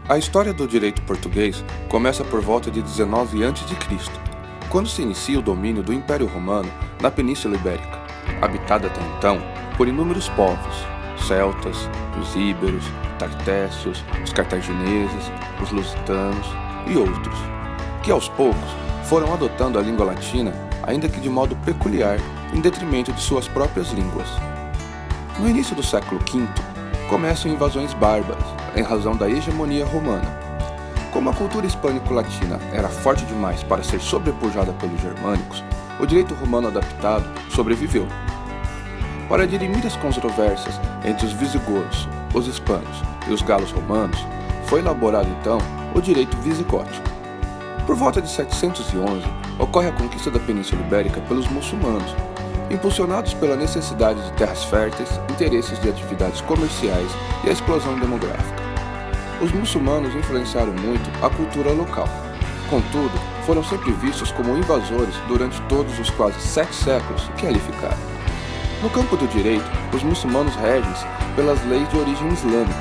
A história do direito português começa por volta de 19 a.C., quando se inicia o domínio do Império Romano na Península Ibérica, habitada até então por inúmeros povos, celtas, os íberos, tartécios, os cartagineses, os lusitanos e outros, que aos poucos foram adotando a língua latina, ainda que de modo peculiar, em detrimento de suas próprias línguas. No início do século V, começam invasões bárbaras, em razão da hegemonia romana. Como a cultura hispânico-latina era forte demais para ser sobrepujada pelos germânicos, o direito romano adaptado sobreviveu. Para dirimir as controvérsias entre os visigodos, os hispanos e os galos romanos, foi elaborado então o direito visigótico. Por volta de 711, ocorre a conquista da Península Ibérica pelos muçulmanos, impulsionados pela necessidade de terras férteis, interesses de atividades comerciais e a explosão demográfica. Os muçulmanos influenciaram muito a cultura local. Contudo, foram sempre vistos como invasores durante todos os quase 7 séculos que ali ficaram. No campo do direito, os muçulmanos regem-se pelas leis de origem islâmica,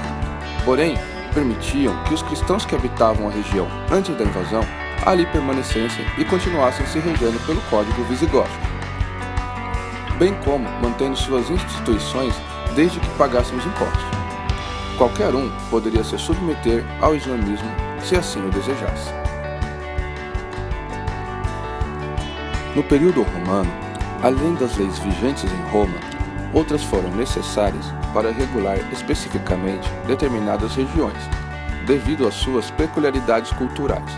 porém, permitiam que os cristãos que habitavam a região antes da invasão ali permanecessem e continuassem se regendo pelo Código Visigótico, bem como mantendo suas instituições desde que pagassem os impostos. Qualquer um poderia se submeter ao islamismo se assim o desejasse. No período romano, além das leis vigentes em Roma, outras foram necessárias para regular especificamente determinadas regiões, devido às suas peculiaridades culturais.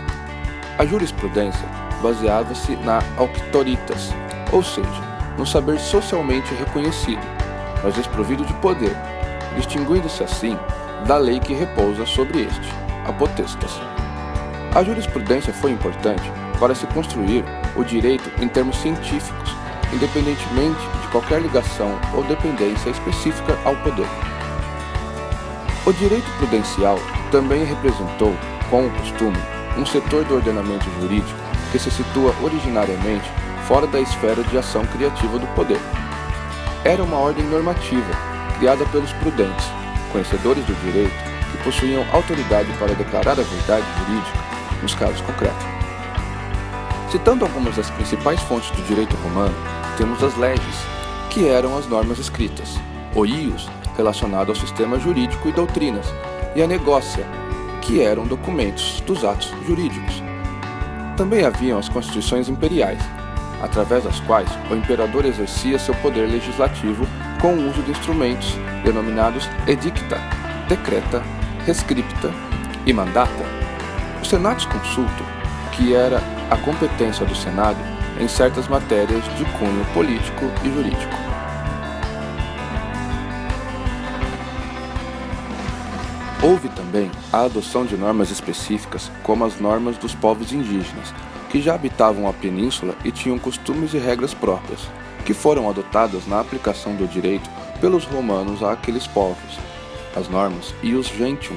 A jurisprudência baseava-se na auctoritas, ou seja, no saber socialmente reconhecido, mas desprovido de poder, distinguindo-se assim da lei que repousa sobre este, a potestas. A jurisprudência foi importante para se construir o direito em termos científicos, independentemente de qualquer ligação ou dependência específica ao poder. O direito prudencial também representou, com o costume, um setor do ordenamento jurídico que se situa originariamente fora da esfera de ação criativa do poder. Era uma ordem normativa, criada pelos prudentes, conhecedores do direito, que possuíam autoridade para declarar a verdade jurídica nos casos concretos. Citando algumas das principais fontes do direito romano, temos as leges, que eram as normas escritas, o ius, relacionado ao sistema jurídico e doutrinas, e a negócia, que eram documentos dos atos jurídicos. Também haviam as constituições imperiais, através das quais o imperador exercia seu poder legislativo com o uso de instrumentos denominados edicta, decreta, rescripta e mandata. O senatus consulto, que era a competência do Senado em certas matérias de cunho político e jurídico. Houve também a adoção de normas específicas, como as normas dos povos indígenas, que já habitavam a península e tinham costumes e regras próprias, que foram adotadas na aplicação do direito pelos romanos àqueles povos, as normas ius gentium,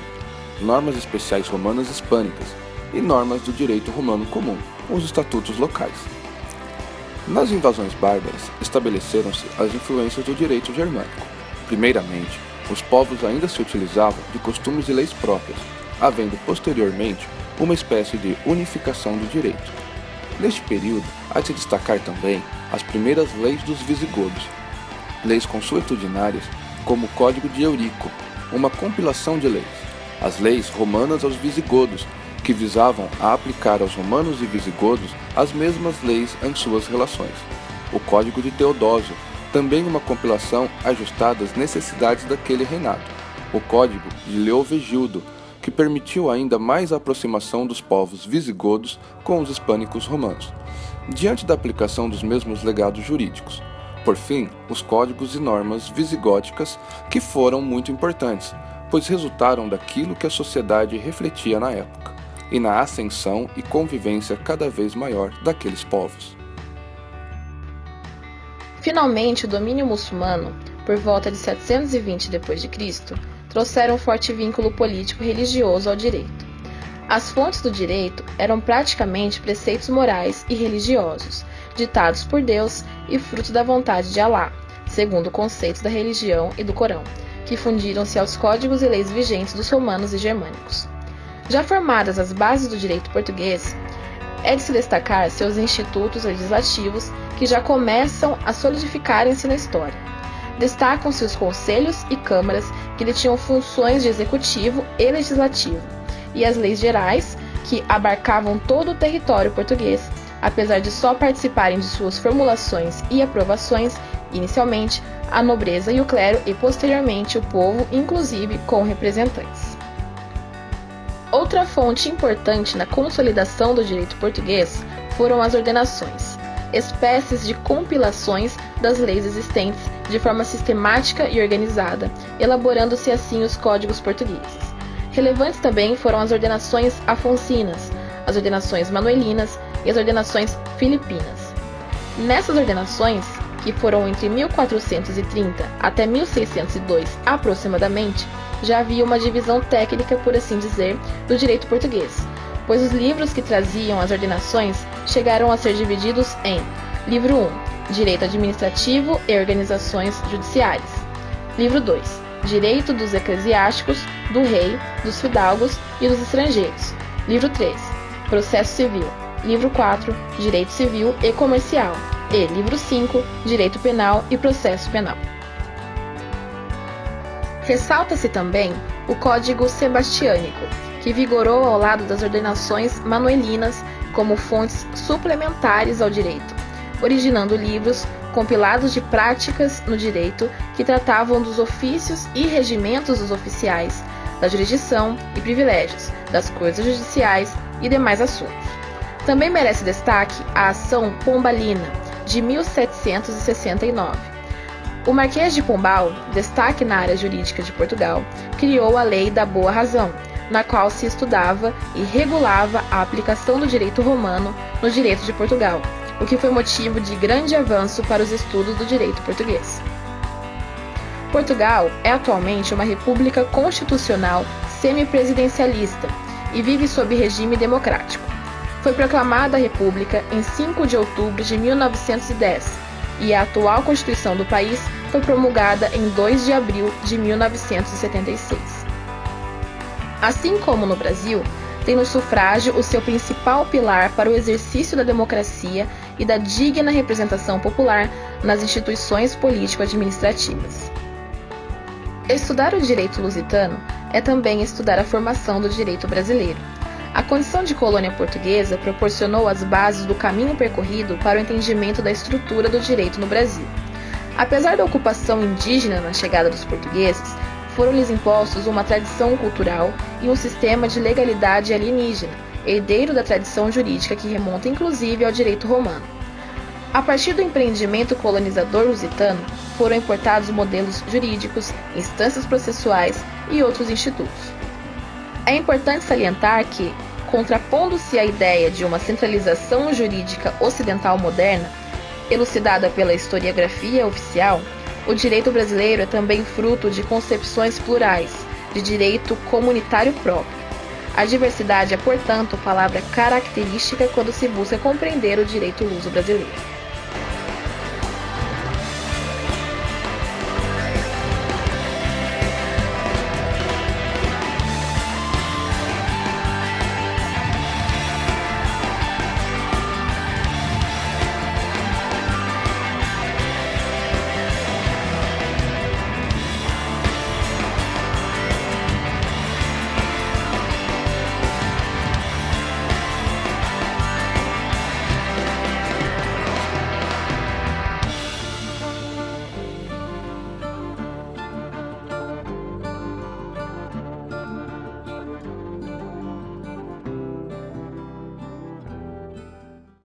normas especiais romanas hispânicas e normas do direito romano comum, os estatutos locais. Nas invasões bárbaras, estabeleceram-se as influências do direito germânico. Primeiramente, os povos ainda se utilizavam de costumes e leis próprias, havendo posteriormente uma espécie de unificação do direito. Neste período, há de se destacar também as primeiras leis dos visigodos, leis consuetudinárias como o Código de Eurico, uma compilação de leis, as leis romanas aos visigodos, que visavam a aplicar aos romanos e visigodos as mesmas leis em suas relações, o Código de Teodósio, também uma compilação ajustada às necessidades daquele reinado, o Código de Leovigildo, que permitiu ainda mais a aproximação dos povos visigodos com os hispânicos romanos, diante da aplicação dos mesmos legados jurídicos. Por fim, os códigos e normas visigóticas, que foram muito importantes, pois resultaram daquilo que a sociedade refletia na época, e na ascensão e convivência cada vez maior daqueles povos. Finalmente, o domínio muçulmano, por volta de 720 d.C., trouxeram um forte vínculo político-religioso ao direito. As fontes do direito eram praticamente preceitos morais e religiosos, ditados por Deus e fruto da vontade de Alá, segundo o conceito da religião e do Corão, que fundiram-se aos códigos e leis vigentes dos romanos e germânicos. Já formadas as bases do direito português, é de se destacar seus institutos legislativos, que já começam a solidificarem-se na história. Destacam-se os conselhos e câmaras, que detinham funções de executivo e legislativo, e as leis gerais, que abarcavam todo o território português, apesar de só participarem de suas formulações e aprovações, inicialmente, a nobreza e o clero e, posteriormente, o povo, inclusive com representantes. Outra fonte importante na consolidação do direito português foram as ordenações, espécies de compilações das leis existentes de forma sistemática e organizada, elaborando-se assim os códigos portugueses. Relevantes também foram as ordenações afoncinas, as ordenações manuelinas e as ordenações filipinas. Nessas ordenações, que foram entre 1430 até 1602 aproximadamente, já havia uma divisão técnica, por assim dizer, do direito português, pois os livros que traziam as ordenações chegaram a ser divididos em Livro 1, Direito Administrativo e Organizações Judiciárias; Livro 2, Direito dos Eclesiásticos, do Rei, dos Fidalgos e dos Estrangeiros; Livro 3, Processo Civil; Livro 4, Direito Civil e Comercial; e Livro 5, Direito Penal e Processo Penal. Ressalta-se também o Código Sebastiânico, que vigorou ao lado das ordenações manuelinas como fontes suplementares ao direito, originando livros compilados de práticas no direito que tratavam dos ofícios e regimentos dos oficiais, da jurisdição e privilégios, das coisas judiciais e demais assuntos. Também merece destaque a Ação Pombalina, de 1769. O Marquês de Pombal, destaque na área jurídica de Portugal, criou a Lei da Boa Razão, na qual se estudava e regulava a aplicação do direito romano no direito de Portugal, o que foi motivo de grande avanço para os estudos do direito português. Portugal é atualmente uma república constitucional semipresidencialista e vive sob regime democrático. Foi proclamada a República em 5 de outubro de 1910 e a atual Constituição do país foi promulgada em 2 de abril de 1976. Assim como no Brasil, tem no sufrágio o seu principal pilar para o exercício da democracia e da digna representação popular nas instituições político-administrativas. Estudar o direito lusitano é também estudar a formação do direito brasileiro. A condição de colônia portuguesa proporcionou as bases do caminho percorrido para o entendimento da estrutura do direito no Brasil. Apesar da ocupação indígena na chegada dos portugueses, foram-lhes impostos uma tradição cultural e um sistema de legalidade alienígena, herdeiro da tradição jurídica que remonta inclusive ao direito romano. A partir do empreendimento colonizador lusitano, foram importados modelos jurídicos, instâncias processuais e outros institutos. É importante salientar que, contrapondo-se à ideia de uma centralização jurídica ocidental moderna, elucidada pela historiografia oficial, o direito brasileiro é também fruto de concepções plurais, de direito comunitário próprio. A diversidade é, portanto, palavra característica quando se busca compreender o direito luso brasileiro.